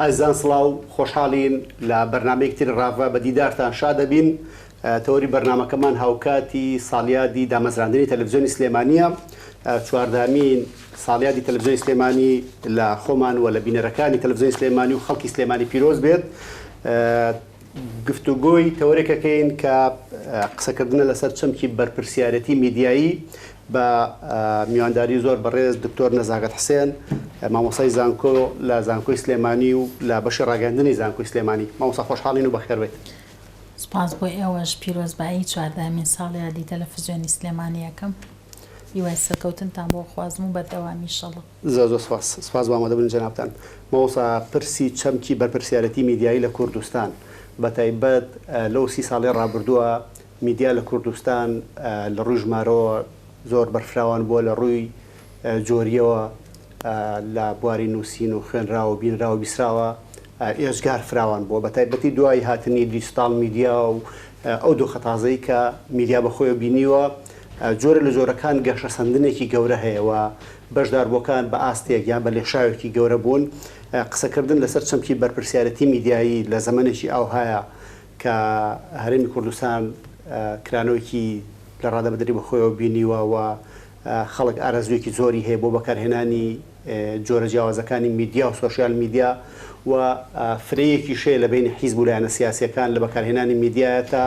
ئازان سڵاو خۆشحاڵین لە بەرنامەیەکتر ڕاڤە بە دیدارتان شاد دەبین. تەوەری بەرنامەکەمان هاوکاتی ساڵیادی دامەزراندنی تەلەڤیزیۆنی سلێمانیە. چواردامین ساڵیادی تەلەڤیزیۆنی سلێمانی لە خۆمان و لە بینەرەکانی تەلەڤیزیۆنی سلێمانی و خەڵکی سلێمانی پیرۆز بێت. گفتوگۆی تەوەرێکەکەین کە قسەکردنە لەسەر چەمکی بەرپرسیارەتی میدیایی بە میوانداری زۆر بەڕێز دکتۆر نەزاکەت حسێن مامۆستای زانكۆ لە زانكۆی سلێمانی و لە بەشی ڕاگەاندنی زانكۆی سلێمانی. مامۆستا خۆشحاڵین و بەخێر بێت. سپاس بۆ ئێوەش پیرۆزبایی چواردامین ساڵیادی تەلەڤیزیۆنی سلێمانی یەکەم. هیوای سەرکەوتنتان بۆ خوازم و بەردەوامی ئینشەڵڵا. زۆر سپاس بۆ ئامادەبوون جەنابتان. مامۆستا پرسی چەمکی بەرپرسیارەتی میدیایی لە کوردستان بەتایبەت لەو 30 ساڵی ڕابردووە میدیا لە کوردستان لە ڕووی ژمارەوە زۆر بەرفراوان بووە لە ڕووی جۆریەوە لە بواری نووسین و خوێنراوە و بینراوە بیسراوە ئێژگار فراوان بووە بەتایبەتی دوای هاتنی دیجیتال میدیا و ئەو دوو خەتازەی کە میدیا بەخۆیەوە بینیوە جۆرە لە جۆرەکان گەشەسەندنێکی گەورە هەیەەوە بەشداربووەکان بە ئاستێک یان بە لێشاوێکی گەورە بوون. قسەکردن لەسەر چەمکی بەرپرسیارەتی میدیایی لە زەمانێکی ئاوهایە کە هەرێمی کوردستان کرانەوەیکی لە ڕادەبەدەری بەخۆیەوە بینیوە و خەڵک ئارەزوویەکی زۆری هەیە بۆ بەکارهێنانی جۆرە جیاوازەکانی میدیا و سۆشیال میدیا و فرەیەکی شەیە لە بینی حیزب و لایەنە سیاسیەکان لە بەکارهێنانی میدیایە تا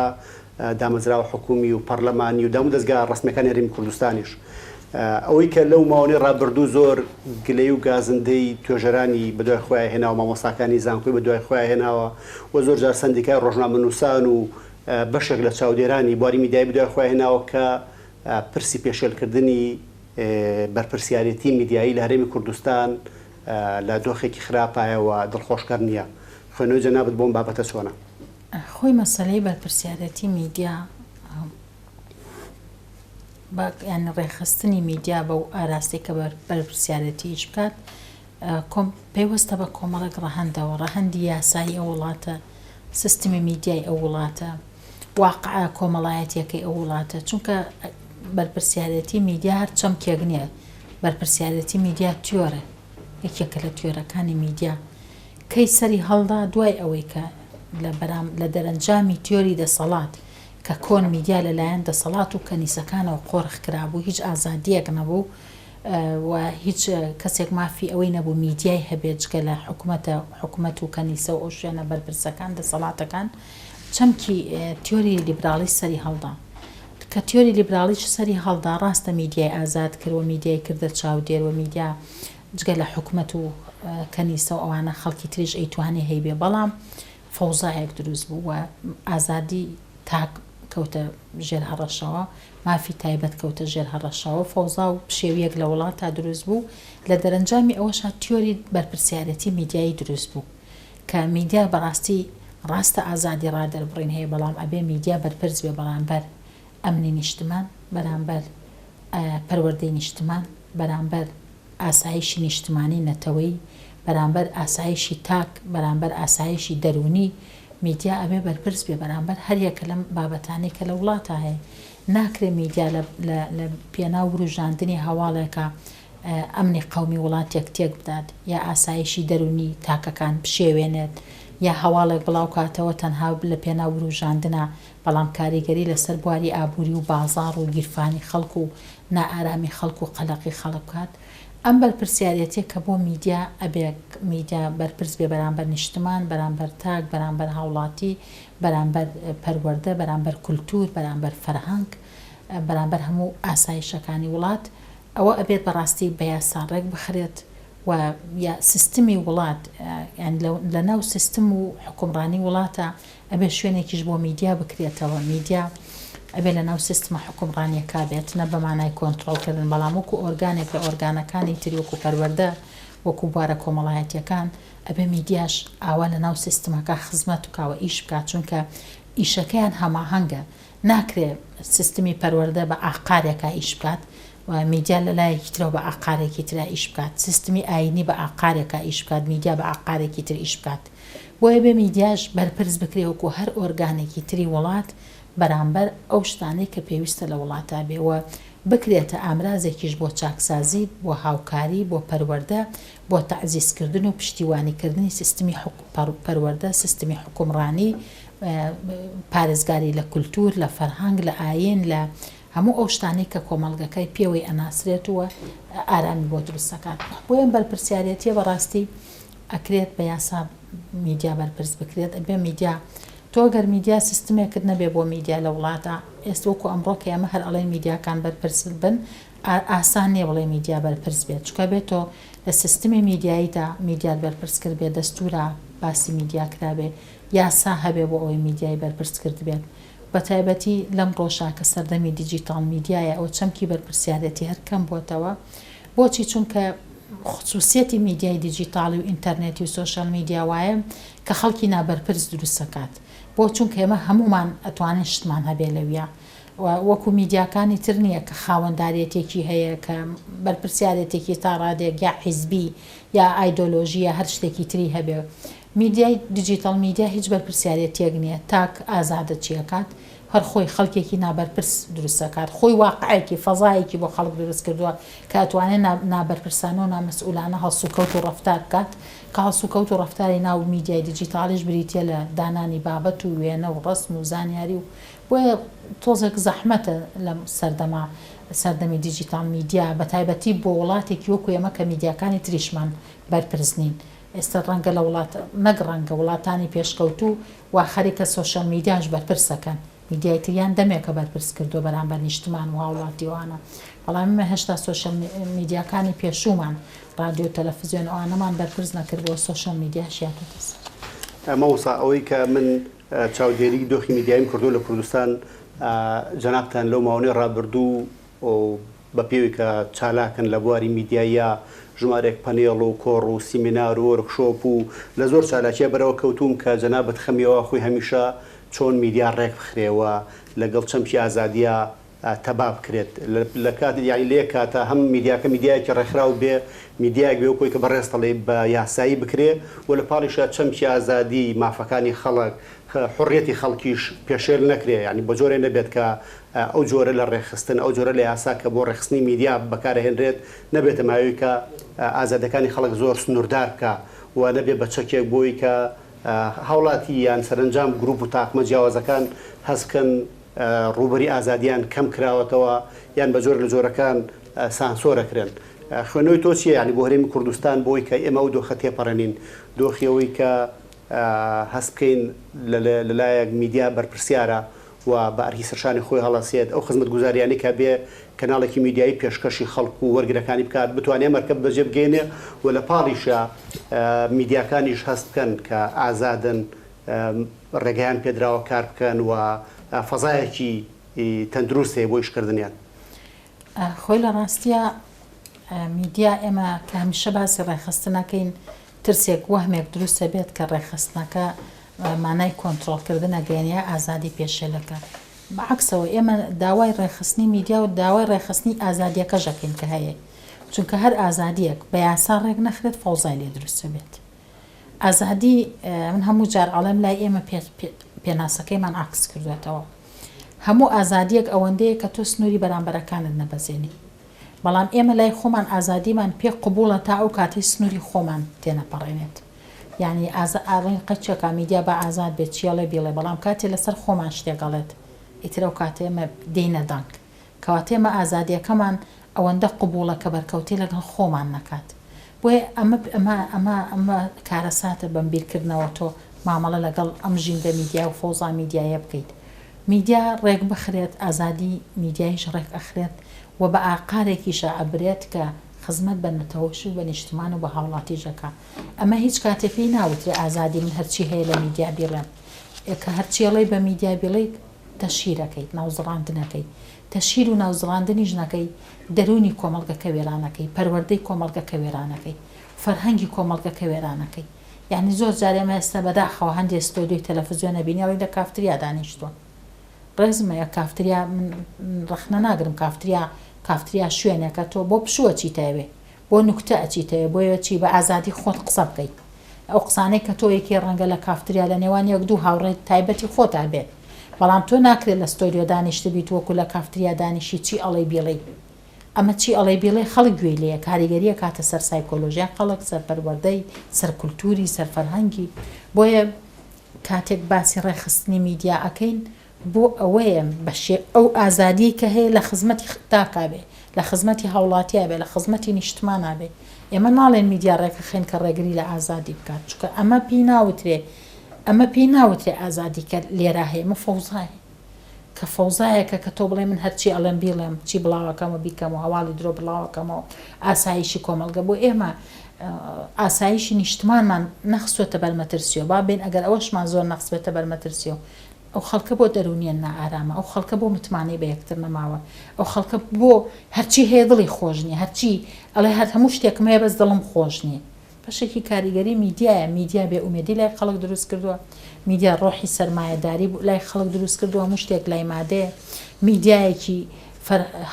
دامەزراوە حکومی و پەرلەمانی و دام و دەستگا ڕسمیەکانی هەرێمی کوردستانیش. ئەوەی کە لەو ماوەی ڕابردوو زۆر گلەی و گازندەی توێژەرانی بەدوای خۆیان هێناوە مامۆستاکانی زانکۆی بەدوای خۆیان هێناوە و زۆر جار سەندیکای ڕۆژنامەنووسان و بەشێک لە چاودێرانی بواری میدیایی بەدوای خۆیان هێناوە کە پرسی پێشێلکردنی بەرپرسیارەتی میدیایی لە هەرێمی کوردستان لە دۆخێکی خراپایەوە دڵخۆشکەر نییە. خوێنەوەی جەنابەت بۆم بابەتە چۆنە؟ خۆی مەسەلەی بەرپرسیارەتی میدیا یان ڕێخستنی میدیا بە و ئاراستی کە بەرپرسیارەتیش بکات پێوەستە بە کۆمەڵێک ڕەهەندەوە ڕەهەندی یاسایی ئەو وڵاتە سیستمی میدیای ئەو وڵاتە واقعە کۆمەڵایەتیەکەی ئەو وڵاتە چونکە بەرپرسیارەتی میدیا هەر چەمکێک نییە. بەرپرسیارەتی میدیا تیۆرە یەکێکە لە تیۆرەکانی میدیا کەی سەری هەڵدا دوای ئەوەی کە لە دەرەنجامی تیۆری دەسەڵات کە کۆن میدیا لەلایەن دەسەڵات و کەنیسەکانەوە قۆڕخ کرابوو هیچ ئازادیەک نەبوو و هیچ کەسێک مافی ئەوەی نەبوو میدیای هەبێت جگە لە حکومەت و کەنیسە و ئەو شوێنە بەرپرسەکان دەسەڵاتەکان چەمکی تیۆری لیبراڵی سەری هەڵدا کە تیۆری لیبراڵیش سەری هەڵدا ڕاستە میدیای ئازاد کردوە میدیای کردە چاودێرەوە میدیا جگە لە حکومەت و کەنیسە و ئەوانە خەڵکی تریش ئەیتوانی هەیبێ بەڵام فەوزایەک دروست بوو و ئازادی تاک کەوتە ژێر هەڕەشەوە مافی تایبەت کەوتە ژێر هەڕەشەوە فەوزا و پشێویەک لە وڵات تا دروست بوو لە دەرەنجامی ئەوەشا تیۆری بەرپرسیارەتی میدیایی دروست بوو کە میدیا بەڕاستی ڕاستە ئازادی ڕادەربڕین هەیە بەڵام ئەبێ میدیا بەرپرس بێ بەرامبەر ئەمنی نیشتمان بەرامبەر پەروەردەی نیشتمان بەرامبەر ئاسایشی نیشتمانی نەتەوەی بەرامبەر ئاسایشی تاک بەرامبەر ئاسایشی دەرونی میدیا ئەبێ بەرپرس بێ بەرامبەر هەریەکە لەم بابەتانی کە لە وڵاتە هەیە ناکرێ میدیا لە پێناو وروژاندنی هەواڵێکە ئەمنی قەومی وڵاتێک تێک بدات یا ئاسایشی دەرونی تاکەکان بشێوێنێت یا هەواڵێک بڵاو کاتەوە تەنها لە پێناو وروژاندنە بەڵام کاریگەری لەسەر بواری ئابووری و بازاڕ و گیرفانی خەڵک و نائارامی خەڵک و قەلەقی خەڵک بکات. ئەم بەرپرسیارەتێ کە بۆ میدیا ئەبێ میدیا بەرپرس بێ بەرامبەر نیشتمان بەرامبەر تاک بەرامبەر هاوڵاتی بەرامبەر پەروەردە بەرامبەر کولتور بەرامبەر فەرهەنگ بەرامبەر هەموو ئاسایشەکانی وڵات ئەوە ئەبێت بەڕاستی بە یاساڕێک بخرێت و یا سیستمی وڵات لە ناو سیستم و حکومڕانی وڵاتە ئەبێ شوێنێکیش بۆ میدیا بکرێتەوە. میدیا ئەبێ لە ناو سیستمە حکومڕانیەکە بێت نە بەمانای کۆنتڕۆڵکردن بەڵام وەکو ئۆرگانێک لە ئۆرگانەکانی تری وەکو پەروەردە وەکو بوارە کۆمەڵایەتیەکان ئەبێ میدیاش ئاوا لە ناو سیستمەکە خزمەت وکاوە ئیش بکات چونکە ئیشەکەیان هەماهەنگە ناکرێ سیستمی پەروەردە بە ئاقارێکە ئیش بکات و میدیا لە لایەکی ترەوە بە ئاقارێکی ترا ئیش بکات سیستمی ئاینی بە ئاقارێکە ئیش بکات میدیا بە ئاقارێکی تر ئیش بکات بۆیە بێ میدیاش بەرپرس بکرێ وەکو هەر ئۆرگانێکی تری وڵات بەرامبەر ئەو شتانەی کە پێویستە لە وڵاتە بێەوە بکرێتە ئامرازێکیش بۆ چاکسازی بۆ هاوکاری بۆ پەروەردە بۆ تەعزیزکردن و پشتیوانیکردنی سیستمی پەروەردە سیستمی حکومڕانی پارێزگاری لە کولتور لە فەرهەنگ لە ئاین لە هەموو ئەو شتانەی کە کۆمەڵگەکەی پێوەی ئەناسرێتەوە ئارامی بۆ دروستەکان بۆیە بەرپرسیارەتیە بەڕاستی ئەکرێت بە یاسا میدیا بەرپرس بکرێت ئەبێ میدیا تۆ گەر میدیا سیستمێکت نەبێ بۆ میدیا لە وڵاتە ئێستا وەکو ئەمڕۆ کە ئێمە هەر ئەڵێن میدیاکان بەرپرس بن ئاسان نییە بڵێ میدیا بەرپرس بێت چکە بێت تۆ لە سیستمی میدیاییدا میدیات بەرپرس کرد بێت دەستورە باسی میدیا کرابێ یاسا هەبێ بۆ ئەوەی میدیای بەرپرس کرد بێت بە تایبەتی لەم ڕۆژە کە سەردەمی دیجیتال میدیایە ئەو چەمکی بەرپرسیارەتی هەر کەم بۆتەوە بۆچی چونکە خصوصیەتی میدیای دیجیتاڵی و ئینتەرنێتی و سۆشیال میدیا وایە کە خەڵکی نابەرپرس دروستەکات بۆ چونکە ئێمە هەمومان ئەتوانین شتمان هەبێ لەویە وەکو میدیاکانی تر نییە کە خاوەنداریەتێکی هەیە کە بەرپرسیارەتێکی تا ڕادێک یا حیزبی یا ئایدۆلۆژی یا هەر شتێکی تری هەبێ میدیای دیجیتال میدیا هیچ بەرپرسیارەتێک نییە تاک ئازادە چیەکات هەر خۆی خەڵکێکی نابەرپرس دروستەکات خۆی واقعەکی فەزایەکی بۆ خەڵک دروست کردووە کە ئەتوانێت نابەرپرسانە و نامەسئولانە هەڵسوکەوت و ڕەفتار بکات کە هەڵسوکەوت و ڕەفتاری ناو میدیای دیجیتالیش بریتە لە دانانی بابەت و وێنە و ڕسم و زانیاری و بۆیە تۆزێک زەحمەتە لە سەردەمی دیجیتال میدیا بە تایبەتی بۆ وڵاتێکی وەکو ئێمە کە میدیاکانی تریشمان بەرپرس نین ئێستا ڕەنگە لە وڵات نەک ڕەنگە وڵاتانی پێشکەوتوو و خەریکە سۆشیال میدیاش بەرپرسەکەن میدیای تریان دەمێکە بەرپرس کردو بەرامبەر نیشتمان و هاوڵاتیوانە بەڵام ئێمە هێشتا سۆشیال میدیاکانی پێشومان رادیۆ تەلەڤیزیۆن ئەوانەمان بەرپرس نەکردبووە سۆشیال میدیاشیان دەست مەوەسا ئەوەی کە من چاودێری دۆخی میدیایم کردو لە کوردستان جەنابتان لەو ماوەی ڕابردوو بە پێوی کە چالاکن لە بواری میدیایە ژمارێک پەنێڵ و کۆڕ و سیمینار و وەرکشۆپ و لە زۆر چالاکیە بەرەوە کەوتوم کە جەنابەت خەمیەوە خۆی هەمیشە چۆن میدیا ڕێک بخرێەوە لەگەڵ چەمکی ئازادیە تەبا بکرێت لە کات یانی لێ کاتە هەم میدیاکە میدیایەکی ڕێکخراو بێ میدیایەک بێ وەکۆی کە بەڕێستەڵێ بە یاسایی بکرێ و لە پاڵیشە چەمکی ئازادی مافەکانی خەڵک حڕیەتی خەڵکیش پێشێل نەکرێ ینی بە جۆرێ نەبێت کە ئەو جۆرە لە ڕێخستن ئەو جۆرە لە یاسا کە بۆ ڕێخستنی میدیا بەکارهێنرێت نەبێتە ماوەی کە ئازادەکانی خەڵک زۆر سنووردار بکە و نەبێ بە چەکێک بۆی کە هاوڵاتی یان سەرنجام گروپ و تاقمە جیاوازەکان هەستکەن ڕوبەری ئازادیان کەم کراوەتەوە یان بە جۆر لە جۆرەکان سانسۆرەکرێن خوێنەوەی تۆ چیە ینی بۆ هەرێمی کوردستان بۆی کە ئێمە ئەو دۆخە تێپەڕێنین دۆخیەوەی کە هەست بکەین لەلایەک میدیا بەرپرسیارە و بە ئەرکی سەرشانی خۆی هەڵەسێت ئەو خزمەت گوزاریانی کە بێ کەناڵێکی میدیایی پێشکەشی خەڵکو و وەرگرەکانی بکات بتوانێت مەرکەب بەجێ بگەێنێ و لە پاڵیشە میدیاکانیش هەست بکەن کە ئازادن ڕێگەیان پێدراوە کار بکەن و فەزایەکی تەندروستێ بۆ ئیشکردنیان خۆی لە ڕاستیە میدیا ئێمە کە هەمیشە باسی ڕێخستنەکەین ترسێک وەهمێک دروستە بێت کە ڕێخستنەکە مانای کۆنتترۆلکردنە گەێنە ئازادی پێشێلەکە بەعکسەوە ئێمە داوای ڕێخستنی میدیا و داوای ڕێخستنی ئازادیەکە ژەکەین کە هەیە چونکە هەر ئازادیەک بە یاسا ڕێک نەخرێت فەوزای لێ دروستە بێت ئازادی من هەموو جار ئەڵێم لای ئێمە پێناسەکەیمان عکس کردوێتەوە هەموو ئازادیەک ئەوەندەیە کە تۆ سنووری بەرامبەرەکانت نەبەزێنی بەڵام ئێمە لای خۆمان ئازادیمان پێ قبوڵە تا ئەو کاتی سنووری خۆمان تێنەپەڕێنێت یعنی ئاڵین قەچێکا میدیا بە ئازاد بێت چیاڵێ بێڵێ بەڵام کاتێ لەسەر خۆمان شتێگەڵێت ئیترە و کاتێمە دێنە دەنگ کەواتێمە ئازادیەکەمان ئەوەندە قبوڵە کە بەرکەوتی لەگەڵ خۆمان نەکات بۆیە ئەمە کارەساتە بەمبیرکردنەوە تۆ مامەڵە لەگەڵ ئەم ژینگە میدیا و فۆزا میدیایە بکەیت میدیا ڕێک بخرێت ئازادی میدیایش ڕێک ئەخرێت و بە ئاقارێکیشە ئەبرێت کە خزمەت بە نەتەوەش و بە نیشتمان و بە هاوڵاتی ژەکە ئەمە هیچ کاتێکی ناوترێ ئازادی من هەرچی هەیە لە میدیا بیڵێن کە هەرچیڵی بە میدیا بیڵیت تەشیرەکەیت ناوزڕاندنەکەی تەشیر و ناوزڕاندنی ژنەکەی دەرونی کۆمەڵگەکە وێرانەکەی پەروەردەی کۆمەڵگەکە وێرانەکەی فەرهەنگی کۆمەڵگەکە وێرانەکەی یعنی زۆر جارێمە ئێستا بەداخەوە هەندێک ستۆدیۆی تەلەڤیزیۆنە بینیەوەی لە کافتریا دانیشتووە ڕێزمەیە کافتریا ڕخنە ناگرم کافتریا شوێنێکە تۆ بۆ پشووە چیتەوێ بۆ نوکتە ئەچیتەوێ بۆیە چی بە ئازادی خۆت قسە بکەیت ئەو قسانەی کە تۆ یەکی ڕەنگە لە کافتریا لە نێوان یەک دوو هاوڕێ تایبەتی خۆتا بێت بەڵام تۆ ناکرێت لە ستۆریۆ دانیشتە بیت وەکو لە کافتریا دانیشی چی ئەڵێ بێڵێ ئەمە چی ئەڵێ بێڵێ خەڵک گوێ لێیە کاریگەریە کاتە سەر سایکۆلۆژیا خەڵک سەر پەروەردەی سەر کولتوری سەر فەرهەنگی بۆیە کاتێک باسی ڕێخستنی میدیا ئەکەین بۆ ئەوەیە بەشێ ئەو ئازادی کە هەیە لە خزمەتی تاکابێ لە خزمەتی هاوڵاتیا بێ لە خزمەتی نیشتمانە بێ ئێمە ناڵێن میدیا ڕێکەخێن کە ڕێگری لە ئازادی بکات چکە ئەمە پێی ناوترێ ئازادی کە لێرا هەیە مە فەوزایە کە فەوزایەکە کە تۆ بڵێ من هەرچی ئەڵێم بیڵێم چی بڵاوەکەمە بیکەم و هەواڵی درۆ بڵاوەکەمەوە ئاسایشی کۆمەلگە بۆ ئێمە ئاسایشی نیشتمانمان نەخسوێتە بەرمەترسیۆ با بێن ئەگەر ئەوەشمان زۆر نەخسبێتە بەرمەترسیۆ ئەو خەڵکە بۆ دەرونیان نائارامە ئەو خەڵکە بۆ متمانەی بە یەکتر نەماوە ئەو خەڵکە بۆ هەرچی هەیە دڵی خۆش نییە هەرچی ئەڵێ هەر هەموو شتێکم هەیە بەس دڵم خۆش نییە بەشێکی کاریگەری میدیایە میدیا بێ ئومێدی لای خەڵک دروست کردووە میدیا ڕۆحی سەرمایەداری لای خەڵک دروست کردووە هەموو شتێک لای مادەیە میدیایەکی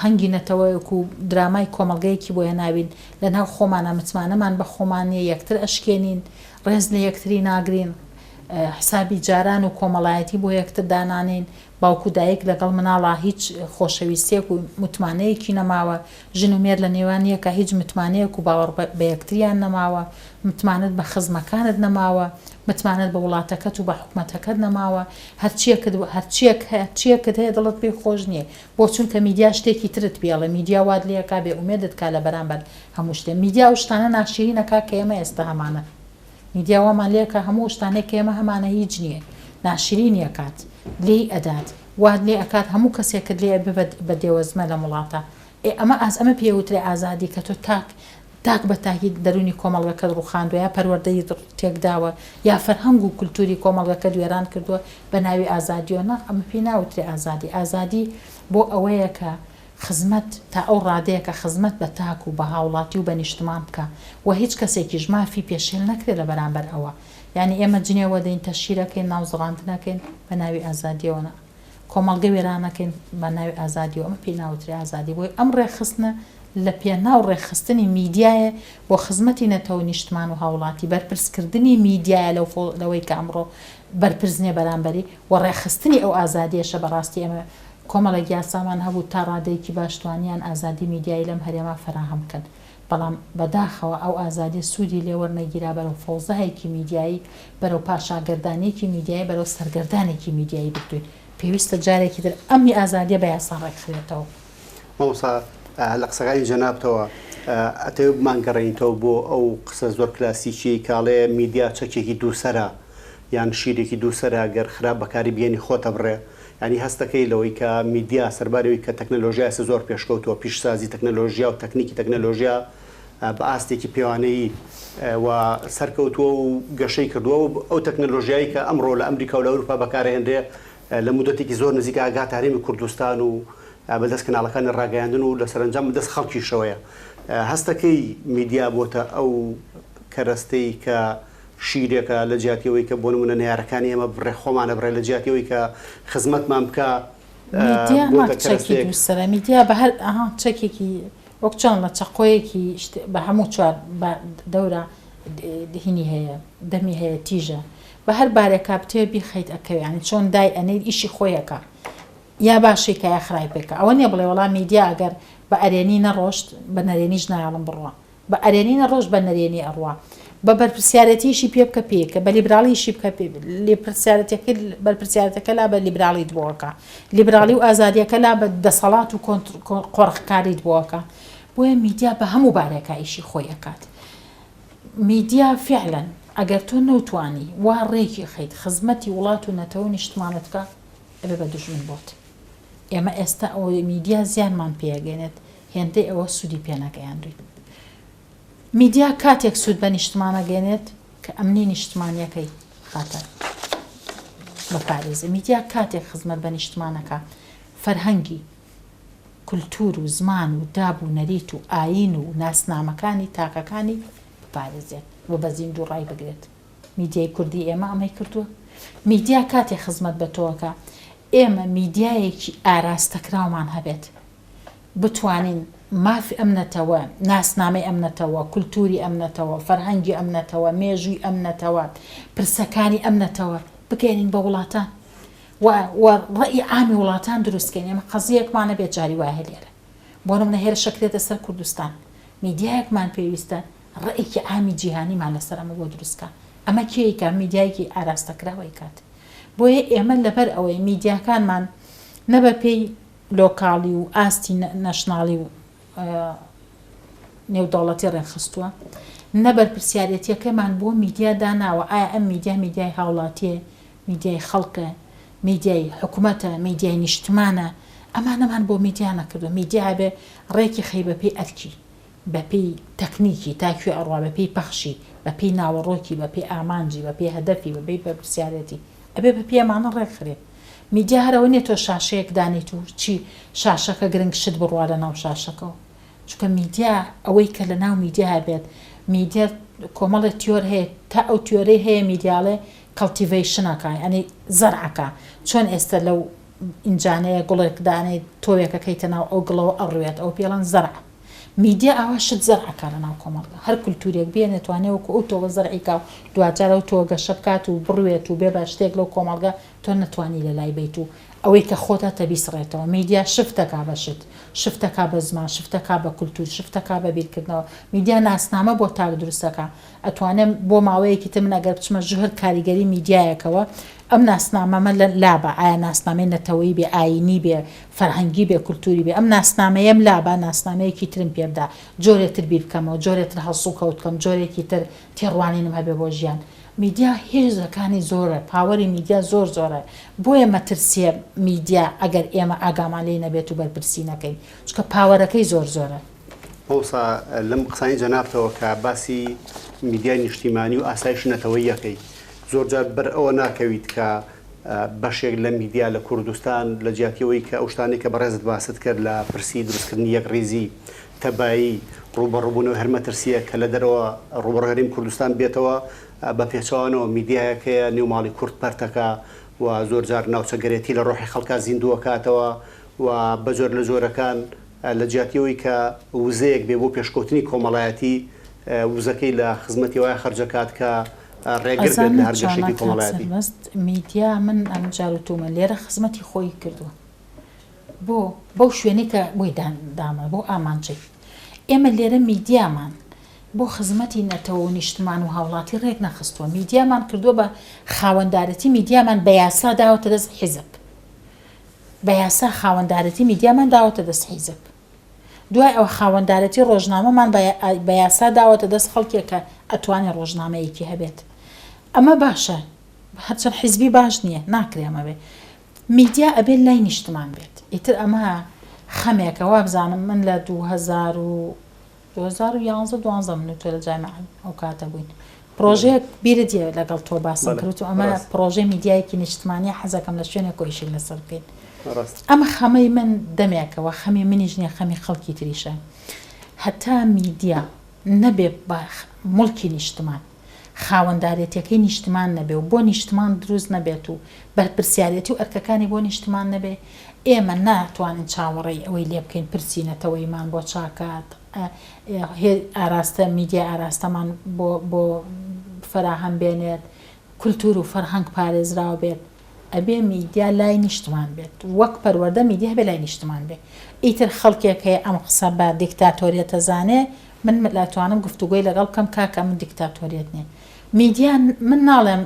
هەنگی نەتەوەیەک و درامای کۆمەڵگەیەکی بۆ هێناوین لەناو خۆمانە متمانەمان بە خۆمانیە یەکتر ئەشکێنین ڕێز لە یەکتری ناگرین حسابی جاران و کۆمەڵایەتی بۆ یەکتر دانانین باوکو دایک لەگەڵ مناڵا هیچ خۆشەویستێک و متمانەیەکی نەماوە ژن و مێر لە نێوانیەکە هیچ متمانەیەک و باوەڕ بە یەکتریان نەماوە متمانت بە خزمەکانت نەماوە متمانت بە وڵاتەکەت و بە حکومەتەکەت نەماوە هەرچیەکت هەیە دڵت پێی خۆش نییە بۆ چونکە میدیا شتێکی ترت پێڵە میدیا واد لێکا بێ ئومێدت کا لە بەرامبەر هەموو شتێ میدیا و شتانە ناشرینەکە کە ئێمە ئێستا هەمانە میدیاوامان لێکە هەموو شتانێک کە ئێمە هەمانە هیچ نییە ناشرینی ئەکات لێ ئەدات واد لێ ئەکات هەموو کەسێکت لێ بە دێوەزمە لە وڵاتە ئەمە پێوترێ ئازادی کە تۆ تاک بە تاکی دەرونی کۆمەڵگەکەت ڕوخاندووە یا پەروەردەی تێکداوە یا فەرهەنگ و کولتوری کۆمەڵگەکە دوێران کردووە بە ناوی ئازادیۆ نە ئەمە پێی ناوترێ ئازادی بۆ ئەوەیە کە خزمەت تا ئەو ڕادەیەکە خزمەت بە تاک و بە هاوڵاتی و بە نیشتمان بکە و هیچ کەسێکیش مافی پێشێل نەکرێت لە بەرامبەر ئەوە یعنی ئێمە جنێوە دەین تەشیرەکەین ناوزڕاندنەکەین بە ناوی ئازادیەوە کۆمەڵگە وێرانەکەین بە ناوی ئازادیەوە ئەمە پێی ناوترێ ئازادی بۆی ئەم ڕێخستنە لە پێناو ڕێخستنی میدیایە بۆ خزمەتی نەتەوە نیشتمان و هاوڵاتی بەرپرسکردنی میدیایە لەوەی کە ئەمڕۆ بەرپرسنێ بەرامبەری و ڕێخستنی ئەو ئازادیەشە بەڕاستی ئێمە کۆمەڵە یاسامان هەبوو تا ڕادەیەکی باشتوانیان ئازادی میدیایی لەم هەرێما فراهەم بکەن بەڵام بەداخەوە ئەو ئازادی سوودی لێوەرنەگیرا بەرەو فەوزایەکی میدیایی بەرەو پاشاگردانێکی میدیایی بەرەو سەرگردانێکی میدیایی بکوین پێویستە جارێکی تر ئەمی ئازادیە بە یاسا ڕێکخرێتەوە مامۆستا لە قسەکانی جەنابتەوە ئەتەوێ بمانگەڕێنیتەوە بۆ ئەو قسە زۆر کلاسیکی کاڵێ میدیا چەکێکی دووسەرە یان شیرێکی دووسەرە گەر خراپ بەکاری بێنی خۆتە بڕێ ینی هەستەکەی لەوەی کە میدیا سەربارەوەی کە تەکنەلۆژیا زۆر پێشکەوتەوە پیشسازی تەکنەلۆژیا و تەکنیکی تەکنەلۆژیا بە ئاستێکی پێوانەیی و سەرکەوتووە و گەشەی کردووە و ئەو تەکنەلۆژیایی کە ئەمڕۆ لە ئەمریکا و لە ئەوروپا بەکارهێنرێ لە مودەتێکی زۆر نزیک ئاگات هەرێمی کوردستان و بەدەست کەناڵەکانی ڕاگەیاندن و لە سەرنجام بەدەست خەڵکیشەوەیە هەستەکەی میدیا بۆتە ئەو کەرەستەی کە شیرێکە لە جیاتیەوەی کە بۆ نمونە نێارەکانی ئێمە بڕێ خۆمانە بڕێ لە جیاتیەوەی کە خزمەتمان بکە میدیا بە هەر چەکێکی وەک چۆن لە چەقۆیەکی بە هەموو چوار دەورە هینی هەیە دەمی هەیە تیژە بە هەر بارێکا بتێ بیخەیت ئەکەویانی چۆن دای ئەنەی ئیشی خۆیەکە یا باشێکە یا خراپ بێکە ئەوە نییە بڵێ وەڵام میدیا ئەگەر بە ئەرێنی نەڕۆشت بە نەرێنیش نایڵم بڕوە بە ئەرێنی نەڕۆژ بە نەرێنی ئەڕوە بە بەرپرسیارەتیشی پێ بکە پێکە بە لیبراڵیشی بکە بەرپرسیارەتەکە لا بە لیبراڵیت بۆەکە لیبراڵی و ئازادیەکە لا بە دەسەڵات و قۆڕخکاریت بۆەکە بۆیە میدیا بە هەموو بارێکە ئیشی خۆی ئەکات میدیا فعلا ئەگەر تۆ نەوتوانی وا ڕێکی خەیت خزمەتی وڵات و نەتەوە نیشتمانەتکە ئەبێ بە دژمن بۆت ئێمە ئێستا ئەوە میدیا زیانمان پێگەێنێت هێندەی ئەوە سوودی پێنەگەیاندوین میدیا کاتێک سوود بە نیشتمانەگەێنێت کە ئەمنی نیشتمانیەکەی خاتەر بەپارێزە میدیا کاتێک خزمەت بە نیشتمانەکە فەرهەنگی کولتور و زمان و داب و نەریت و ئاین و ناسنامەکانی تاقەکانی بپارێزێت و بە زیند و ڕای بگرێت میدیای کوردی ئێمە ئەمەی کردووە میدیا کاتێک خزمەت بە تۆکە ئێمە میدیایەکی ئاراستەکراومان هەبێت بتوانین مافی ئەمنەتەوە ناسنامەی ئەمنەتەوە کولتوری ئەمنەتەوە فەرهەنگی ئەمنەتەوە مێژووی ئەمنەتەوە پرسەکانی ئەمنەتەوە بگەێنین بە وڵاتان ڕێی عامی وڵاتان دروستکەین ئێمە قەزیەکمانە بێت جاری وایە لێرە بۆ نمونە هێرە شەکرێتە سەر کوردستان میدیایەکمان پێویستە ڕێیەکی عامی جیهانیمان لەسەر ئەمە بۆ دروستکە ئەمە کێیکە میدیایەکی ئاراستەکراوەی کات بۆیە ئێمە لەبەر ئەوەی میدیاکانمان نەبە پێی لۆکاڵی و ئاستی نەشناڵی و نێودەوڵەتی ڕێنخستووە نەبەر پرسیارەتیەکەمان بۆ میدیا داناوە ئایا ئەم میدیای هاوڵاتیە میدیای خەڵکە میدیای حکوومەتە میدیای نیشتمانە ئەمانەمان بۆ میدیا نەکردو میدیا بێ ڕێکی خەی بە پێی ئەرکی بە پێی تەکنیکی تاکوێ ئەڕوا بە پێی پەخشی بە پێی ناوەڕۆکی بە پێی ئامانجی بە پێی هەدەفی بە پێی بە پرسیارەتی ئەبێ بە پێمانە ڕێکخرێ میدیا هەرەوە نێت تۆ شاشەیەک دانیت و چی شاشەکە گرنگ شت بڕوا لە ناو شاشەکەەوە چونکە میدیا ئەوەی کە لە ناو میدیا هەبێت میدیا کۆمەڵی تیۆر هەیە تا ئەو تیۆرەی هەیە میدیاڵێ کەڵتیڤیشنەکە ئەنی زەرعەکە چۆن ئێستا لەو ئینجانەیە گوڵێکدانەی تۆیەکەکەیتە ناو ئەو گڵەوە ئەڕوێت ئەو پێڵەن زەرع میدیا ئەوە شت زەرعەکە لە ناو کۆمەڵگە هەر کولتورێک بێ نەتوانێت وەکو ئەو تۆوە زەرعیکا و دوجارە و تۆ گەشە بکات و بڕوێت و بێ بە شتێک لەو کۆمەڵگە تۆ نەتوانی لە لای بیت و ئەوەی کە خۆتە تەبیسڕێتەوە میدیا شفتەکە بە شت شفتەکە بە زمان شفتەکە بە کولتور شفتەکە بە بیرکردنەوە میدیا ناسنامە بۆ تاک دروستەکە ئەتوانێت بۆ ماوەیەکی تر من ئەگەر بچمە ژهر کاریگەری میدیایەکەوە ئەم ناسنامەمە لابە ئایا ناسنامەی نەتەوەی بێ ئاینی بێ فەرهەنگی بێ کولتوری بێ ئەم ناسنامەیەم لابە ناسنامەیەکی ترم پێبدا جۆرێتر بیر بکەمەوە جۆرێتر هەڵسوو کەوت بکەم جۆرێکی تر تێڕوانینم هەبێ بۆ ژیان میدیا هێزەکانی زۆرە پاوەری میدیا زۆرە بۆیە مەترسیە میدیا ئەگەر ئێمە ئاگامان لێ نەبێت و بەرپرسی نەکەین چونکە پاوەرەکەی زۆرە مۆسا لەم قسانی جەنابتەوە کە باسی میدیای نیشتیمانی و ئاسایش نەتەوەی یەکەی زۆرجار بەر ئەوە ناکەویت کە بەشێک لە میدیا لە کوردستان لە جیاتیەوەی کە ئەو شتانی کە بەڕێزت باست کرد لە پرسی دروستکردنی یەک ڕیزی تەبایی ڕوبەڕووبوونەوە هەرمەترسیە کە لە دەرەوە ڕوبەڕهێنیم کوردستان بێتەوە بە پێچەوانەوە میدیایەکەیە نێوماڵی کورد پەرتەکە و زۆرجار ناوچەگەرێتی لە ڕۆحی خەڵکا زیندووە کاتەوە و بەجۆر لە جۆرەکان لە جیاتیەوەی کە وزەیەک بێ بۆ پێشکەوتنی کۆمەڵایەتی وزەکەی لە خزمەتی وایە خەرجەکات کە ڕێگر بێت لە هەرگەشێکی کۆمەڵایەتی میدیا من ئەم جاروتومە لێرە خزمەتی خۆی کردووە بۆ بەو شوێنەی کە بۆی دامە بۆ ئامانجێ ئێمە لێرە میدیامان بۆ خزمەتی نەتەوە و نیشتمان و هاوڵاتی ڕێک نەخستووە میدیامان کردووە بە خاوەندارەتی میدیامان بە یاسا داوەتە دەست حیزب بە یاسا خاوەندارەتی میدیامان داوەتە دەست حیزب دوای ئەو خاوەندارەتی ڕۆژنامەمان بە یاسا داوەتە دەست خەڵکێک کە ئەتوانێت ڕۆژنامەیەکی هەبێت ئەمە باشە هەرچەند حیزبی باش نییە ناکرێمە بێ میدیا ئەبێت لای نیشتمان بێت ئیتر ئەمە خەمێکەوە بزانم من لە 2011 من تۆ لە جامعە ئەو کاتە بووین پرۆژەیەک بیرت دیە لەگەڵ تۆ باسم کرد و ئەمە پرۆژەی میدیایەکی نیشتمانی حەزەکەم لە شوێنێک کۆیشی لەسەر بکەین ئەمە خەمەی من دەمێکەوە خەمی منیش نییە خەمی خەڵکی تریشە هەتا میدیا نەبێ مڵکی نیشتمان خاوەندارێتەکەی نیشتمان نەبێ و بۆ نیشتمان دروست نەبێت و بەرپرسیارەتی و ئەرکەکانی بۆ نیشتمان نەبێ ئێمە ناتوانین چاوەڕێی ئەوەی لێ بکەین پرسیینەتەوەیمان بۆ چاکات ئاراستە میدیا ئاراستەمان بۆ فراهەم بێنێت کولتور و فەرهەنگ پارێزراوە بێت ئەبێ میدیا لای نیشتمان بێت وەک پەروەردە میدیا هەبێ لای نیشتمان بێت ئیتر خەڵکێک هەیە ئەم قسە بە دیکتاتۆریەتە زانێ من لاتوانم گفتوگۆی لەگەڵ بکەم کاکە من دیکتاتۆریەت نییە میدیا من ناڵێم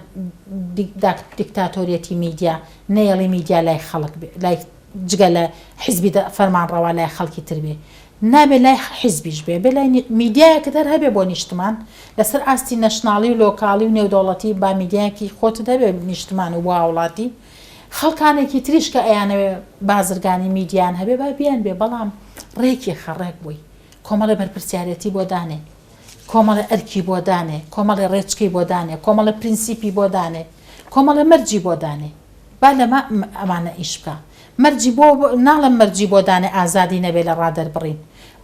دیکتاتۆریەتی میدیا نەیەڵی میدیا لای خەڵک لای جگە لە حیزبی فەرمانڕەوا لای خەڵکی تر بێ نابێ لای حیزبیش بێ بێ لای میدیایەکە دەر هەبێ بۆ نیشتمان لەسەر ئاستی نەشناڵی و لۆکاڵی و نێودەوڵەتی با میدیایەکی خۆت دەبێ نیشتمان و بۆ هاوڵاتی خەڵکانێکی تریش کە ئەیانەوێ بازرگانی میدیان هەبێ با بیان بێ بەڵام ڕێکی خەڕێک بووی کۆمەڵی بەرپرسیارەتی بۆ دانێ کۆمەڵی ئەرکی بۆ دانێ کۆمەڵی ڕێچکەی بۆ دانێ کۆمەڵی پرینسیپی بۆ دانێ کۆمەڵی مەرجی بۆ دانێ با لەمە ئەمانە ئیش بکە مەرجی بۆ ناڵم مەرجی بۆ دانێ ئازادی نەبێ لە ڕادەر بڕین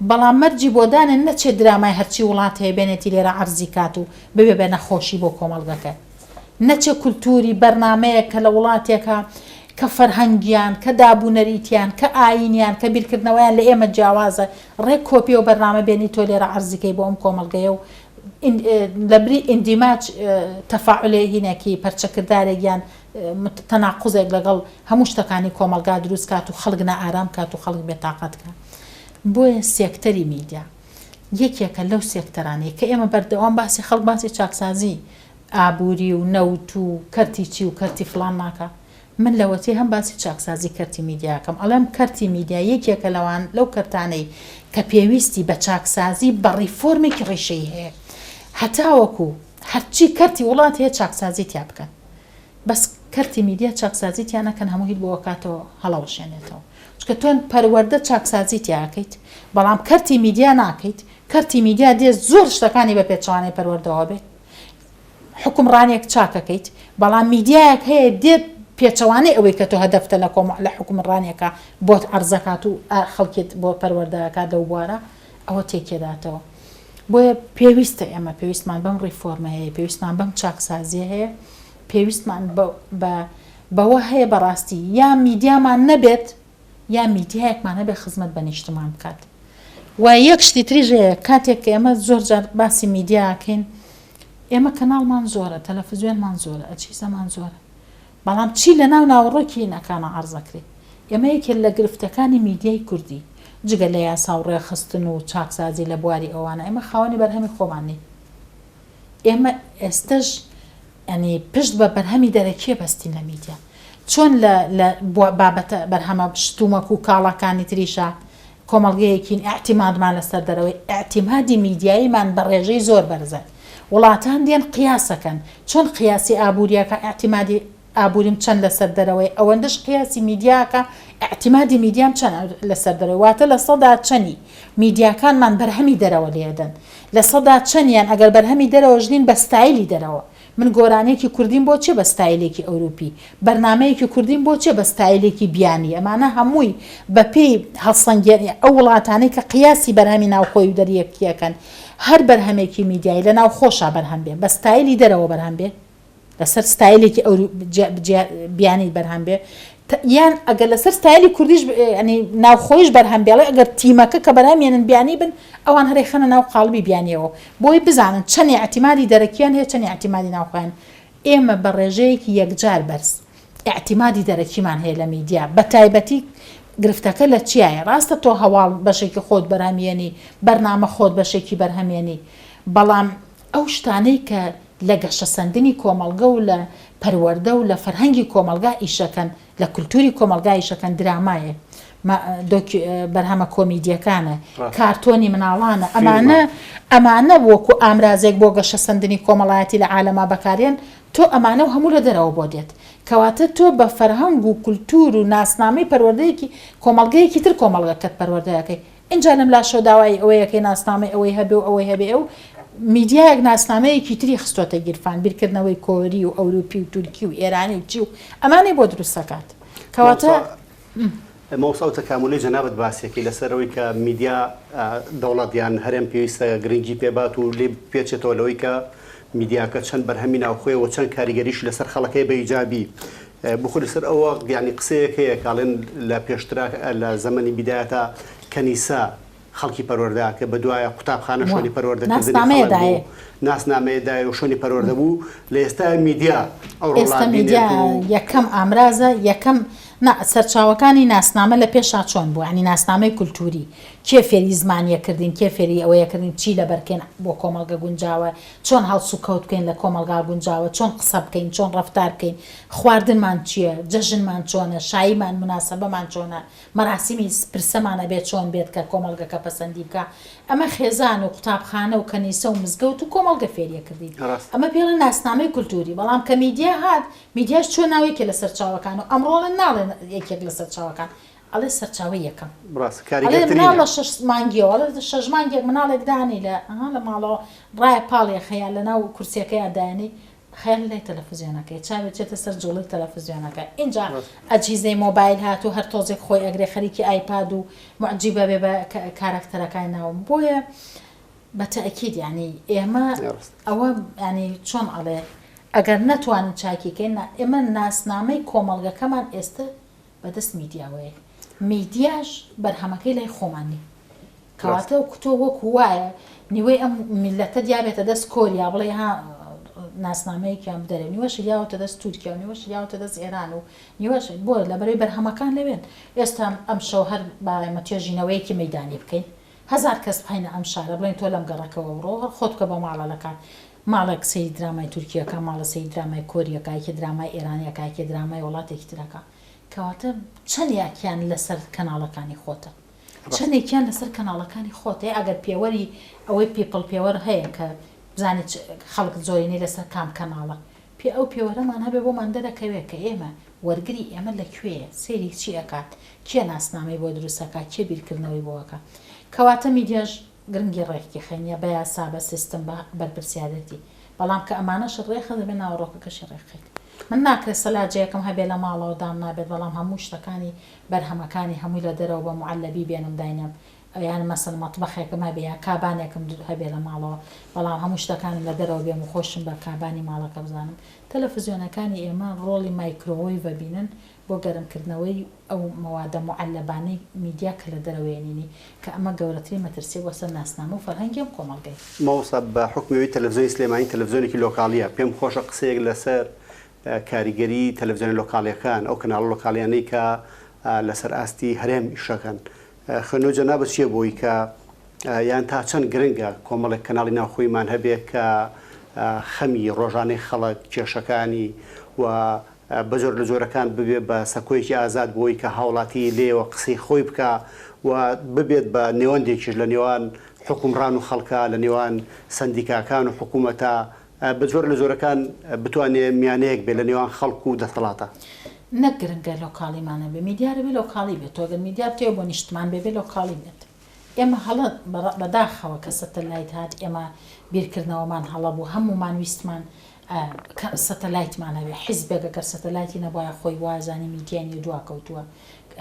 بەڵام مەرجی بۆ دانێ نەچێت درامای هەرچی وڵات هەیە بێنێتی لێرە عەرزی کات و ببێ بە نەخۆشی بۆ کۆمەڵگەکە نەچێت کولتوری بەرنامەیە کە لە وڵاتێکە کە فەرهەنگیان کە دابوونەریتیان کە ئاینیان کە بیرکردنەوەیان لە ئێمە جیاوازە ڕێک کۆپی و بەرنامە بێنی تۆ لێرە عەرزیکەی بۆ ئەم کۆمەڵگەیە و لەبری ئیندیماج تەفاعولێ هینەکی پەرچەکردارێکیان تەناقوزێک لەگەڵ هەموو شتەکانی کۆمەلگا دروست کات و خەڵک نائارام کات و خەڵک بێتاقەت کات. بۆیە سێکتەری میدیا یەکێکە لەو سێکتەرانەیە کە ئێمە بەردەوام باسی خەڵک باسی چاکسازی ئابووری و نەوت و کەرتی چی و کەرتی فڵان ناکە. من لەوەتی هەم باسی چاکسازی کەرتی میدیاکەم ئەڵێم کەرتی میدیا یەکێکە لەوان لەو کەرتانەی کە پێویستی بە چاکسازی بە ڕیفۆرمێکی ڕێشەی هەیە هەتاوەکو هەرچی کەرتی وڵات هەیە چاکسازی تیا بکەن بەس کەرتی میدیا چاکسازی تیان نەکەن هەموو هیچ بۆ کاتەوە هەڵەوەشێنێتەوە چکە تۆن پەروەردە چاکسازی تیاکەیت بەڵام کەرتی میدیا ناکەیت کەرتی میدیا دێت زۆر شتەکانی بە پێچوانەی پەروەردەوە بێت حکومڕانێک چاکەکەیت بەڵام میدیایەک هەیە دێت پێچەوانەی ئەوەی کە تۆ هەدەفتە لە حکومڕانێکە بۆت عەرزەکات و خەڵکیت بۆ پەروەردەکات لەو بوارە ئەوە تێکێداتەوە. بۆیە پێویستە ئێمە پێویستمان بەم ڕیفۆرمە هەیە پێویستمان بەم چاکسازیە هەیە پێویستمان بەوە هەیە بەڕاستی یا میدیامان نەبێت یا میدیایەکمان هەبێ خزمەت بە نیشتمان بکات. و یەک شتی تریژ هەیە کاتێک کە ئێمە زۆر جار باسی میدیاکەین ئێمە کەناڵمان زۆرە تەلەڤیزیۆنمان زۆرە ئەچیزەمان زۆرە بەڵام چی لە ناو ناوەڕۆکی نەکانە عەرزەکرێ. ئێمە یەکێک لە گرفتەکانی میدیای کوردی جگە لە یاسا و ڕێخستن و چاکسازی لە بواری ئەوانە ئێمە خاوەنی بەرهەمی خۆمانی ئێمە ئێستش ینی پشت بە بەرهەمی دەرەکیە بەستین لە میدیا چۆن لە بابەتە بەرهەمە شتومەک و کاڵەکانی تریشە کۆمەڵگەیەکین ئاعتیمادمان لەسەر دەرەوەی ئاعتیمادی میدیاییمان بە ڕێژەی زۆر بەرزە وڵاتان دێن قیاسەکەن چۆن قیاسی ئابووریەکە ئاعتیمادی ئابووریم چەند لەسەر دەرەوەی ئەوەندەش قیاسی میدیاکە ئاعتیمادی میدیام چەند لەسەر دەرەوەی واتە لە سەدا چەنی میدیاکانمان بەرهەمی دەرەوە لێدەن لە سەدا چەندیان ئەگەر بەرهەمی دەرەوە ژنین بە ستایلی دەرەوە من گۆرانێکی کوردیم بۆ چێ بە ستایلێکی ئەوروپی بەرنمەیەکی کوردیم بۆ چێ بە ستایلێکی بیانی ئەمانە هەمووی بە پێی هەڵسەنگێنی ئەو وڵاتانەی کە قیاسی بەرهەمی ناوخۆی و دەریەکیەکەن هەر بەرهەمێکی میدیایی لە ناو خۆشە بەرهەم بێ بە ستایلی دەرەوە بەرهەم بێ لەسەر ستایلێکی بیانی بەرهەم بێ یان ئەگەر لەسەر ستایلی کوردیش ینی ناوخۆیش بەرهەم بێڵێ ئەگەر تیمەکە کە بەرهەمێنن بیانی بن ئەوان هەرێ خەنە ناو قاڵبی بیانیەوە بۆی بزانن چەندی ئاعتیمادی دەرەکیان هەیە چەندی ئاعتیمادی ناوخۆیان ئێمە بە ڕێژەیەکی یەکجار بەرز ئاعتیمادی دەرەکیمان هەیە لە میدیا بە تایبەتی گرفتەکە لە چیایە ڕاستە تۆ هەواڵ بەشێکی خۆت بەرهەمێنی بەرنامە خۆت بەشێکی بەرهەمێنی بەڵام ئەو شتانەی کە لە گەشەسەندنی کۆمەڵگە و لە پەروەردە و لە فەرهەنگی کۆمەلگا ئیشەکەن لە کولتوری کۆمەلگا ئیشەکەن درامایە بەرهەمە کۆمیدیەکانە کارتۆنی مناڵانە ئەمانە وەکو ئامرازێک بۆ گەشەسەندنی کۆمەڵایەتی لە عالەما بەکارێن تۆ ئەمانە و هەموو لە دەرەوە بۆ دێت کەواتە تۆ بە فەرهەنگ و کولتور و ناسنامەی پەروەردەیەکی کۆمەڵگەیەکی تر کۆمەڵگەکەت پەروەردەیەکەی اینجا لەم لاشۆ داوای ئەوەیەکەی ناسنامەی ئەوەی هەبێ و ئەوەی هەبێ ئەو میدیایەک ناسنامەیەکی تری خستۆتە گیرفان بیرکردنەوەی کۆری و ئەوروپی و تورکی و ئێرانی و چی و ئەمانەی بۆ دروستەکات کەواتە مەوسا و تەکاملی جەنابەت باسیەکەی لەسەرەوەی کە میدیا دەوڵەتیان هەرێم پێویستە گرنگی پێبات و لێ پێچێتەوە لەوەی کە میدیاکە چەند بەرهەمی ناوخۆی و چەند کاریگەریش لەسەر خەڵەکەی بە ئیجابی بخۆ لەسەر ئەوە یعنی قسەیەک هەیە کاڵێن لە پێشترا لە زەمەنی بیدایەتە کەنیسا خەڵکی پەروەردە کە بە دوایە قوتابخانە شوێنی پەروەردەکردنی ناسنامەیەدایە و شوێنی پەروەردە بوو لە ئێستا میدیا ئێستا میدیا یەکەم ئامرازە یەکەم سەرچاوەکانی ناسنامە لە پێشا چۆن بوو ینی ناسنامەی کولتوری کێ فێری زمانیەکردین کێ فێری ئەوەیەکردین چی لە بەرکەین بۆ کۆمەڵگە گونجاوە چۆن هەڵسو کەوت بکەین لە کۆمەلگا گونجاوە چۆن قسە بکەین چۆن ڕەفتار بکەین خواردنمان چییە جەژنمان چۆنە شایمان مناسبەمان چۆنە مەراسیمی پرسەمانە بێت چۆن بێت کە کۆمەڵگەکە پەسەندی بکە ئەمە خێزان و قوتابخانە و کەنیسە و مزگەوت و کۆمەڵگە فێریەکردین ئەمە پێڵە ناسنامەی کولتوری بەڵام کە میدیا هات میدیاش چۆن ناوێکی لە سەرچاوەکان و ئەمڕۆڵە ناڵێن یەکێک لە سەرچاوەکان ئەڵێ سەرچاوی یەکەم مناڵە 6 مانگیەوە لە 6 مانگێک مناڵێک دانی لە ماڵەوە ڕایە پاڵێ خەیان لە ناو کورسیەکەی دایانی خەیان لای تەلەڤیزیۆنەکەی چاوێت چێتە سەر جوڵی تەلەڤیزیۆنەکە اینجا ئەجیزەی مۆبایل هات و هەر تۆزێک خۆی ئەگرێ خەریکی ئایپاد و معجیبە بێ بە کارەکتەرەکانی ناوم بۆیە بە تەئکید یعنی ئێمە ئەوە ینی چۆن ئەڵێ ئەگەر نەتوانین چاکیکەین ئێمە ناسنامەی کۆمەڵگەکەمان ئێستا بەدەست میدیاوەیە میدیاش بەرهەمەکەی لای خۆمانی کەواتە کتۆ وەکو وایە نیوەی ئەم میلەتە دیابێتە دەست کۆریا بڵێ ها ناسنامەیەکیان بدەرێ نیوەش یاوەتە دەست تورکیا و نیوەش یاوەتە دەست ئێران و نیوەش بۆ لەبەرەوەی بەرهەمەکان لەوێن ئێستا ئەم شەو هەر بە توێژینەوەیەکی مەیدانی بکەین 1000 کەس بخەینە ئەم شارە بڵێن تۆ لەم گەڕەکەەوە بڕۆ خۆت بکە بە ماڵەکان ماڵێک سەی درامای تورکیەکە ماڵە سەی درامای کۆریەکایکی درامای ئێرانیەکایکی درامای وڵاتێکی ترەکە کەواتە چەندێکیان لەسەر کەناڵەکانی خۆتە چەندێکیان لەسەر کەناڵەکانی خۆتێ ئەگەر پێوەری ئەوەی پیپڵ پێوەەر هەیە کە بزانێت خەڵک زۆرینەی لەسەر کام کەناڵە پێ ئەو پێوەرەمان هەبێ بۆمان دەرەکەوێت کە ئێمە وەرگری ئێمە لەکوێیە سێری چی ئەکات کێ ناسنامەی بۆ دروستەکە کێ بیرکردنەوەی بۆەکە کەواتە میدیاژ گرنگی ڕێکی خێنیە بە یاسا بە سیستم بەرپرسیادەتی بەڵام کە ئەمانەش ڕێخە دەبێت ناوەڕۆکەکەشی ڕێخیت من ناکرێت سەلاجەیەکم هەبێ لە ماڵەوە دام نابێت بەڵام هەموو شتەکانی بەرهەمەکانی هەمووی لە دەرەوە بە معلەبی بێنم داینم یان مەسەن مەطبەخێکم هەبێ یا کابانێکم هەبێ لە ماڵەوە بەڵام هەموو شتەکانم لە دەرەوە بێم و خۆشم بە کابانی ماڵەکە بزانم تەلەڤیزیۆنەکانی ئێمە ڕۆڵی مایکرۆوەی ببینن بۆ گەرمکردنەوەی ئەو مەوادە معلەبانەی میدیا کە لە دەرەوەێنینی کە ئەمە گەورەترین مەترسی وەسەر ناسنامە و فەرهەنگی ئەم کۆمەڵگەی ماوەستا بە حکمەوەی تەلەڤیزیۆنی سلێمانی تەلەڤیزیۆنێکی لۆکاڵیە پێم خۆشە قسەیەک لەسەر کاریگەری تەلەڤیزیۆنی لۆکاڵیەکان ئەو کەناڵە لۆکاڵیانەی کە لەسەر ئاستی هەرێم ئیشەکەن خوێنەوە جەنابەت چییە بۆی کە یان تا چەند گرنگە کۆمەڵێک کەناڵی ناوخۆیمان هەبێ کە خەمی ڕۆژانەی خەڵک کێشەکانی و بە جۆر لە جۆرەکان ببێ بە سەکۆیەکی ئازاد بۆی کە هاوڵاتی لێوە قسەی خۆی بکە و ببێت بە نێوەندێکیش لە نێوان حکومڕان و خەڵکە لە نێوان سندیکاکان و حکوومەتە بە جۆر لە جۆرەکان بتوانێت میانەیەک بێت لە نێوان خەڵک و دەسەڵاتە نەک گرنگە لۆکاڵیمانە بێ میدیارە بێ لۆکاڵی بێت تۆگەر میدیار تێ بۆ نیشتمان بێ لۆکاڵی بێت ئێمە هەڵە بەداخەوە کە سەتەلایت هات ئێمە بیرکردنەوەمان هەڵە بوو هەمومان ویستمان سەتەلایتمانە بێ حیزبێک گەر سەتەلایتی نەبایە خۆی وازانی میدیانی دواکەوتووە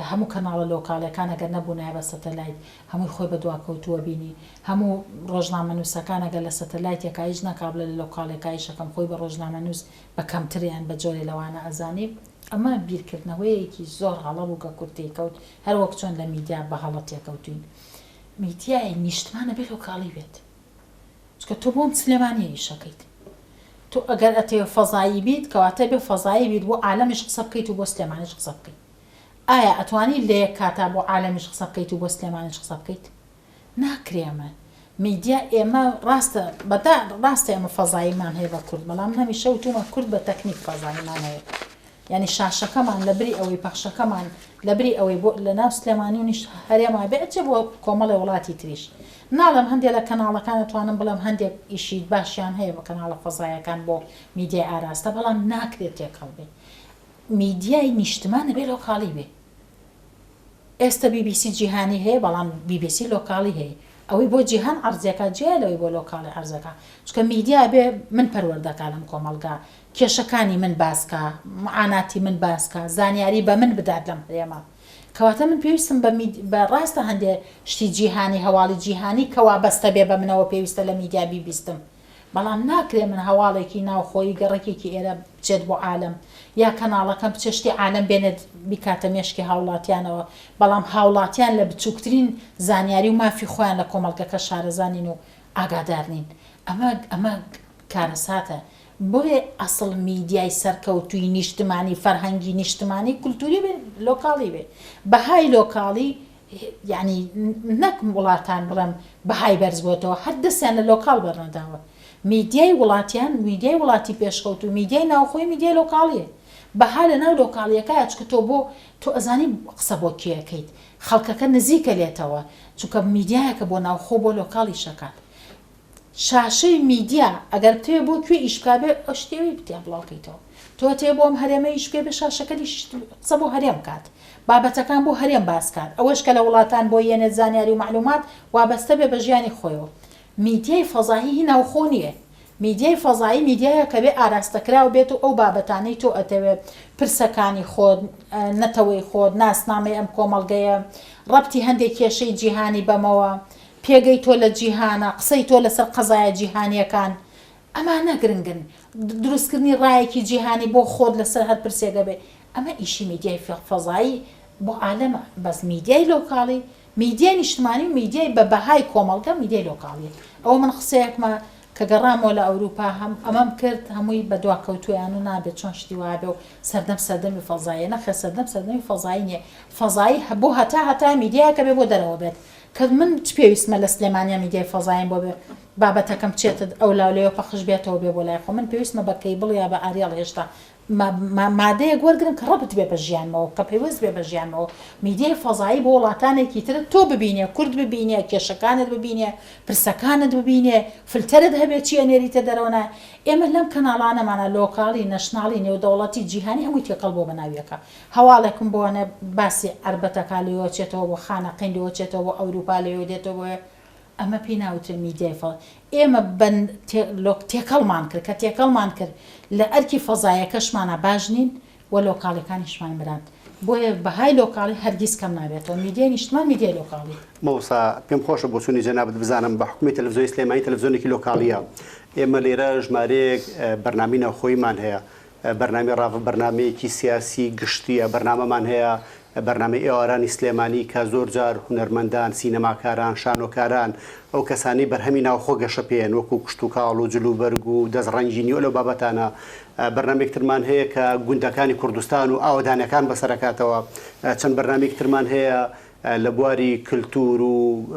هەموو کەناڵە لۆکاڵەکان ئەگەر نەبوونایە بە سەتەلایت هەمووی خۆی بە دواکەوتووە بینی هەموو ڕۆژنامە نووسەکان ئەگەر لە سەتەلایتێکا هیچ نەکابلە لە لۆکاڵێکای شەکەم خۆی بە ڕۆژنامە نووس بە کەمتریان بە جۆرێ لەوانە ئەزانی ئەمە بیرکردنەوەیەکی زۆر هەڵە بوو کە کورتی کەوت هەر وەک چۆن لە میدیا بە هەڵە تێکەوتوین میدیای نیشتمانە بێ لۆکاڵی بێت چکە تۆ بۆم سلێمانی ئیشەکەیت تۆ ئەگەر ئەتێ فەزایی بیت کەواتە بێ فەزایی بیت بۆ عالەمیش قسە بکەیت و بۆ سلێمانیش قسە بکەیت ئایا ئەتوانی لە یەک کاتا بۆ عالەمیش قسە بکەیت و بۆ سلێمانیش قسە بکەیت ناکرێمە میدیا ئێمە ڕاستە ئێمە فەزاییمان هەیە بە کورد بەڵام هەمیشە وتومە کورد بە تەکنیک فەزاییمان هەیە یعنی شاشەکەمان لەبری ئەوەی پەخشەکەمان لەبری ئەوەی بۆ لە ناو سلێمانی و نیشت هەرێما بێ ئەچێ بۆ کۆمەڵی وڵاتی تریش ناڵم هەندێک لە کەناڵەکان دەتوانم بڵێم هەندێک ئیشی باشیان هەیە بە کەناڵە فەزایەکان بۆ میدیای ئاراستە بەڵام ناکرێت تێکەڵ بێ میدیای نیشتمانە بێ لۆکاڵی بێ ئێستا BBC جیهانی هەیە بەڵام BBC لۆکاڵی هەیە ئەوەی بۆ جیهان عەرزەکە جێ لەوەی بۆ لۆکاڵی عەرزەکە چکە میدیا بێ من پەروەردەکە لەم کۆمەڵگا کێشەکانی من باسکە معاناتی من باسکە زانیاری بە من بدات لەم هەرێمە کەواتە من پێویستم بە ڕاستە هەندێک شتی جیهانی هەواڵی جیهانی کەوا بەستە بێ بە منەوە پێویستە لە میدیا بیبیستم بەڵام ناکرێ من هەواڵێکی ناوخۆی گەڕێکێکی ئێرە بچێت بۆ عالەم یا کەناڵەکەم بچێشتی عالەم بێنێت بیکاتە مێشکی هاوڵاتیانەوە بەڵام هاوڵاتیان لە بچووکترین زانیاری و مافی خۆیان لە کۆمەڵگەکە شارەزانین و ئاگادارنین ئەمە کارەساتە بۆیە ئەسڵ میدیای سەرکەوتووی نیشتمانی فەرهەنگی نیشتمانی کولتوری بێ لۆکاڵی بێ بەهای لۆکاڵی یعنی نەک وڵاتان بڵێم بەهای بەرز بۆتەوە هەر دەستیان لە لۆکاڵ بەرنەداوە میدیای وڵاتیان میدیای وڵاتی پێشکەوت و میدیای ناوخۆی میدیای لۆکاڵیە بەها لە ناو لۆکاڵیەکە چکە تۆ ئەزانی قسە بۆ کێەکەیت خەڵکەکە نزیکە لێتەوە چونکە میدیایەکە بۆ ناوخۆ بۆ لۆکاڵی شەکات شاشەی میدیا ئەگەر تێ بۆ کوێ ئیشکابێ ئەو شتێوی بتیا بڵاوکەیتەوە تۆ تێ بۆم هەرێمە ئیش پێ بە شاشەکەی قسە بۆ هەرێم کات بابەتەکان بۆ هەرێم باسکات ئەوەش کە لە وڵاتان بۆ یەنێت زانیاری و معلومات وابەستە بێ بە ژیانی خۆیەوە میدیای فەزایی هی ناوخۆ نییە میدیای فەزایی میدیایە کە بێ ئاراستەکراو بێت و ئەو بابەتانەی تۆ ئەتەوێت پرسەکانی خۆت نەتەوەی خۆت ناسنامەی ئەم کۆمەڵگەیە ڕەبتی هەندێک کێشەی جیهانی بەمەوە پێگەی تۆ لە جیهانە قسەی تۆ لەسەر قەزایە جیهانیەکان ئەمانە گرنگن دروستکردنی ڕایەکی جیهانی بۆ خۆت لەسەر هەر پرسێگە بێ ئەمە ئیشی میدیای فەزایی بۆ عالەمە بەس میدیای لۆکاڵی میدیای نیشتمانی و میدیای بە بەهای کۆمەڵگە میدیای لۆکاڵیە ئەوە من قسەیەکمە کە گەڕامەوە لە ئەوروپا ئەمەم کرد هەمووی بە دواکەوتویان و نابێت چۆن شتی وابێ و سەردەمی فەزایە نەخە سەردەمی فەزایی نیە فەزایی بۆ هەتا میدیاکە بێ بۆ دەرەوە بێت کە من پێویستمە لە سلێمانیا میدیای فەزایم بۆ بێ بابەتەکەم چێتت ئەو لاولەوە پەخش بێتەوە بێ بۆ لای خۆ من پێویستمە بە کەیبڵ یا بە ئاریاڵ هێشتا مادەیە گوەرگرم کە ڕەبت بێ بە ژیانمەوە کە پێویست بێ بە ژیانمەوە میدیای فەزایی بۆ وڵاتانێکی ترت تۆ ببینێ کورد ببینێ کێشەکانت ببینێ پرسەکانت ببینێ فلتەرت هەبێت چی ئەنێریتە دەرەوەە ئێمە لەم کەناڵانەمانە لۆکاڵی نەشناڵی نێودەوڵەتی جیهانی هەمووی تێکەڵ بۆ بەناویەکە هەواڵێکم بۆنە باسی ئەربەتەکە لێەوە چێتەوە بۆ خانەقین لێەوە چێتەوە بۆ ئەوروپا لێەوە دێتەوە بۆ ئەمە پێی ناوتر میدیای فەڵ ئێمە تێکەڵمان کرد کە تێکەڵمان کرد لە ئەرکی فەزایەکەشمانە باش نین و لۆکاڵەکانیشمان برات بۆیە بەهای لۆکاڵی هەرگیز کەم نابێتەوە میدیای نیشتمان میدیای لۆکاڵی مەوسا پێم خۆشە بۆ چوونی جەنابەت بزانم بە حکومی تەلەڤیزیۆنی سلێمانی تەلەڤیزیۆنێکی لۆکاڵیە ئێمە لێرە ژمارەیەک بەرنامی ناوخۆیمان هەیە بەرنامی ڕاڤە بەرنمەیەکی سیاسی گشتیە بەرنامەمان هەیە بەرنامەی ئێوارانی سلێمانی کە زۆر جار هونەرمەندان سینەماکاران شانۆکاران ئەو کەسانی بەرهەمی ناوخۆ گەشە پێیان وەکو کشت و کاڵ و جلوبەرگ و دەستڕەنجینی و لەو بابەتانە بەرنامێکترمان هەیە کە گوندەکانی کوردستان و ئاوەدانەکان بەسەرەکاتەوە چەند بەرنامێکترمان هەیە لە بواری کللتور و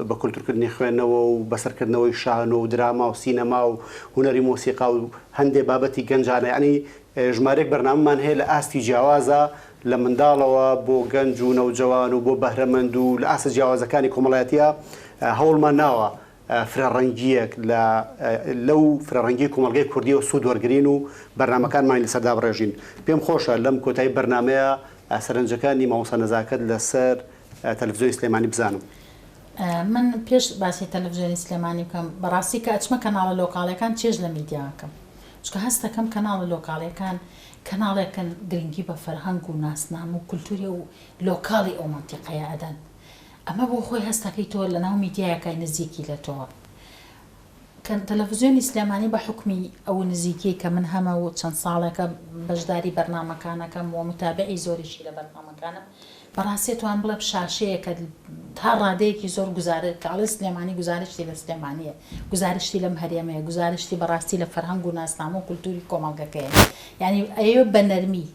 بە کولتورکردنی خوێندنەوە و بەسەرکردنەوەی شان و دراما و سینەما و هونەری مۆسیقا و هەندێک بابەتی گەنجانە ینی ژمارەیەک بەرنامەمان هەیە لە ئاستی جیاوازە لە منداڵەوە بۆ گەنج و نەوجەوان و بۆ بەهرەمەند و لە ئاسە جیاوازەکانی کۆمەڵایەتیە هەوڵمان ناوە فرەڕەنگیەک لەو فرەڕەنگی کۆمەلگەی کوردیەوە سوود وەرگرین و بەرنامەکانمان لەسەردا بڕێژین پێم خۆشە لەم کۆتایی بەرنامەیە سەرنجەکانی مامۆستا نەزاکەت لەسەر تەلەڤیزیۆنی سلێمانی بزانم من پێش باسی تەلەڤیزیۆنی سلێمانی بکەم بەڕاستی کە ئەچمە کەناڵە لۆکاڵەکان چێژ لە میدیاکەم چکە هەستەکەم کەناڵە لۆکاڵەکان کەناڵێکن گرنگی بە فەرهەنگ و ناسنام و کولتوری و لۆکاڵی ئەو مەنتیقەیە ئەدەن ئەمە بۆ خۆی هەستەکەی تۆ لە ناو میدیایەکەی نزیکی لە تۆوە تەلەڤیزیۆنی سلێمانی بە حکمی ئەو نزیکی کە من هەمە و چەند ساڵێکە بەشداری بەرنامەکانەکەم و متابعی زۆریشی لە بەرنامەکانم بەڕاستی توان بڵێ شاشەیە کە تا ڕادەیەکی زۆر گوزارێت کاڵی سلێمانی گزارشتی لە سلێمانیە گزارشتی لەم هەرێمەیە گزارشتی بەڕاستی لە فەرهەنگ و ناسنامە و کولتوری کۆمەڵگەکەیە یعنی ئەوە بە نەرمی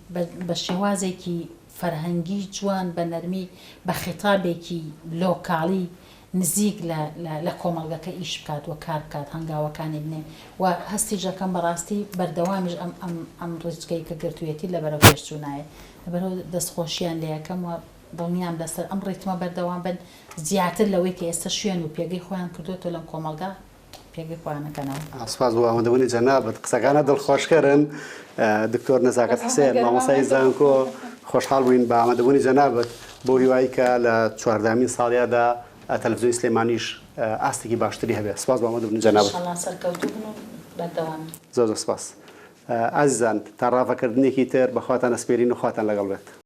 بە شێوازێکی فەرهەنگی جوان بە نەرمی بە خێتابێکی لۆکاڵی نزیک لە کۆمەڵگەکە ئیش بکات و کار بکات هەنگاوەکانی بنێ و هەستی ژەکەم بەڕاستی بەردەوامیش ئەم ڕزگەی کە گرتوێتی لە بەرەو پێشچوونایە لەبەرەوە دەستخۆشییان لەیەکەم و دڵنیام لەسەر ئەم ڕێتمە بەردەوام بن زیاتر لەوەی کە ئێستا شوێن و پێگەی خۆیان کردوێتەوە لەم کۆمەڵگا پێگەی خۆیانەکەنەوە سپاس بۆ ئامادەبوونی جەنابەت قسەکانە دڵخۆشکەرن دکتۆر نەزاکەت حسێن مامۆستای زانكۆ خۆشحاڵ بووین بە ئامادەبوونی جەنابەت بۆ هیوایی کە لە 14مین ساڵیادا تەلەڤیزیۆنی سلێمانیش ئاستێکی باشتری هەبێت سپاس بۆ ئامادەبوونی جەنابەت زۆر سپاس ئازیزان تا ڕاڤەکردنێکی تر بەخواتان ئەسپێرین و خواتان لەگەڵ بێت